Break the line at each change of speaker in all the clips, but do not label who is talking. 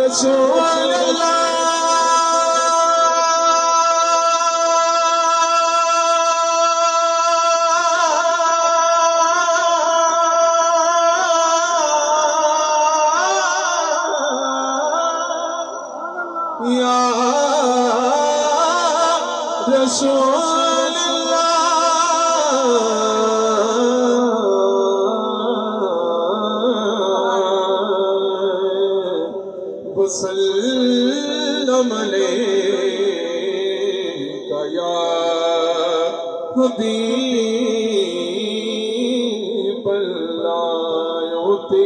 رسول اللہ یا رسول وسلم علیک یا حبیب اللہ ہوتے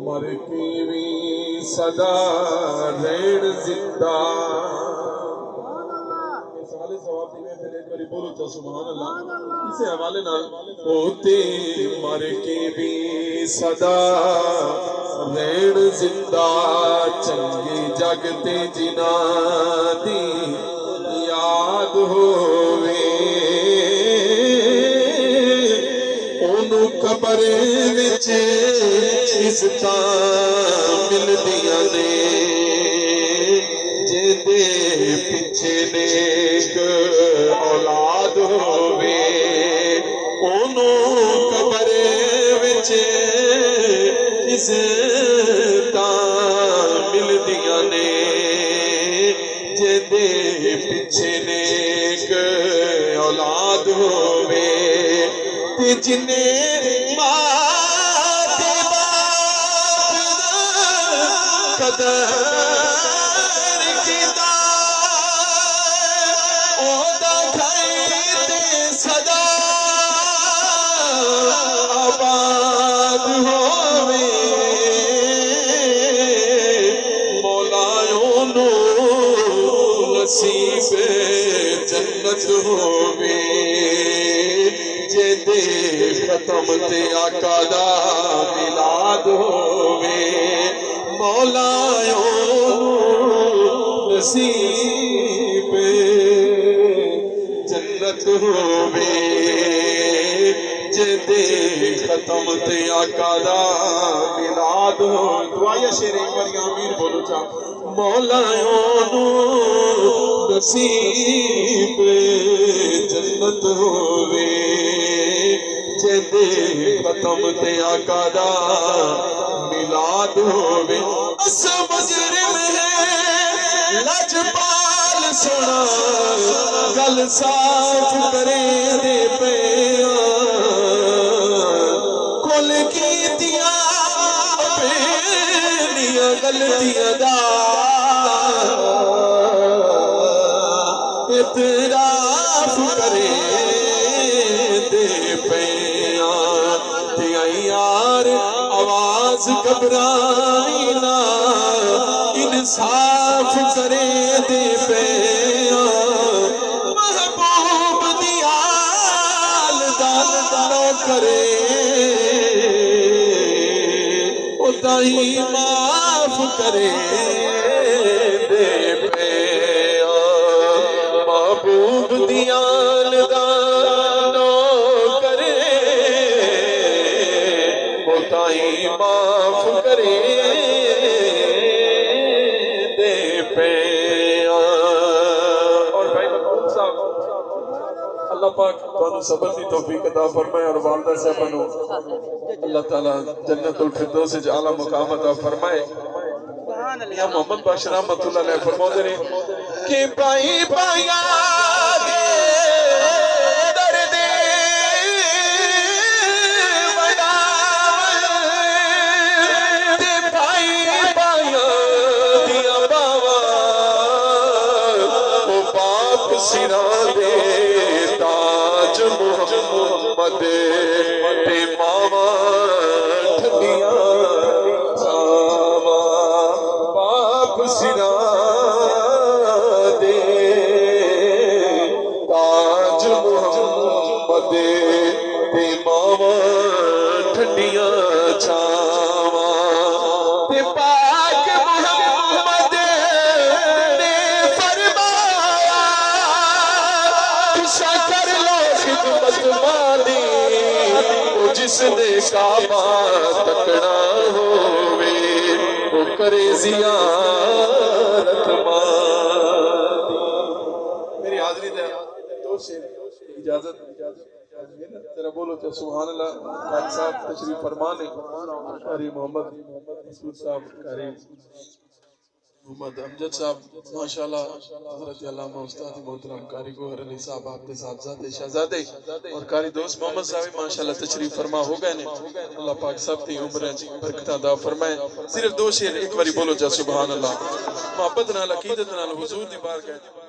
مر کی بھی صدا رین زندہ سبحان اللہ اسے حوالے نال ہوتے مر کی بھی صدا رین زندہ چنگی جگتے جنا دی یاد ہووے انہوں قبر وچ عزتاں ملدیاں نے جیندے پیچھے نیک اولاد ہووے انہوں قبر وچ عزتاں ملدیاں نے جیندے پیچھے نیک اولاد ہووے تے جنے ماں تے باپ قدر کیتا اودا گھر تے صدا آباد ہووے نصیب جنت ہووے جیندے ختم تے آقا دا میلاد ہووے مولا نصیب جنت ہووے جیندے ختم تے آقا دا میلاد ہووے دعائیں شیر ایک بار آمین بولو چاہ مولا نصیب جنت ہووے جیندے ختم تے آقا دا میلاد ہووے اس مجرم ہے لجپال سنا گل صاف کرے دے پیان کل کیتیاں اپنیاں غلطیاں دا اعتراف کرے دے پیان تیاں یار آواز گھبرائینا انصاف کرے دے پیان محبوب دیال دال نو کرے اتائی معاف کرے دے پیان محبوب دیال دانو کرے اتائی معاف کرے دے پیان اور بھائی مقبول صاحب اللہ پاک تو صبر دی توفیق عطا فرمائے اور والدہ صاحبہ نو اللہ تعالیٰ جنت الفردوس سے اعلیٰ مقام عطا فرمائے یا محمد باشر رحمت اللہ علیہ فرماتے رہے کہ بھائی بھائیا دے درد بڑا تے بھائی بھائیا دیا باوا وہ باپ سرا دے تاج محمد تے ماما ٹھنڈیاں سرا دے تاج محمد تے ماما ٹھنڈیاں چھاواں تے پاک محمد نے فرمایا شکر لو خدمت مالی وہ جس نے کعبہ تکنا ہووے وہ کرے زیارت مادی. میری حاضری دے دو شیر اجازت ذرا بولو تو سبحان اللہ. قاری صاحب تشریف فرمان ہے. قاری محمد مسعود صاحب، قاری محمد امجد صاحب، ماشاءاللہ حضرت علامہ استاد محترم قاری گوہر علی صاحب، آپ کے صاحبزادے شہزادے، اور قاری دوست محمد صاحب ماشاءاللہ تشریف فرما ہو گئے نے. اللہ پاک سب کی عمریں برکتہ عطا فرمائے. صرف دو شیر ایک باری بولو جا سبحان اللہ. محبت نال عقیدت نال حضور دی بارگاہ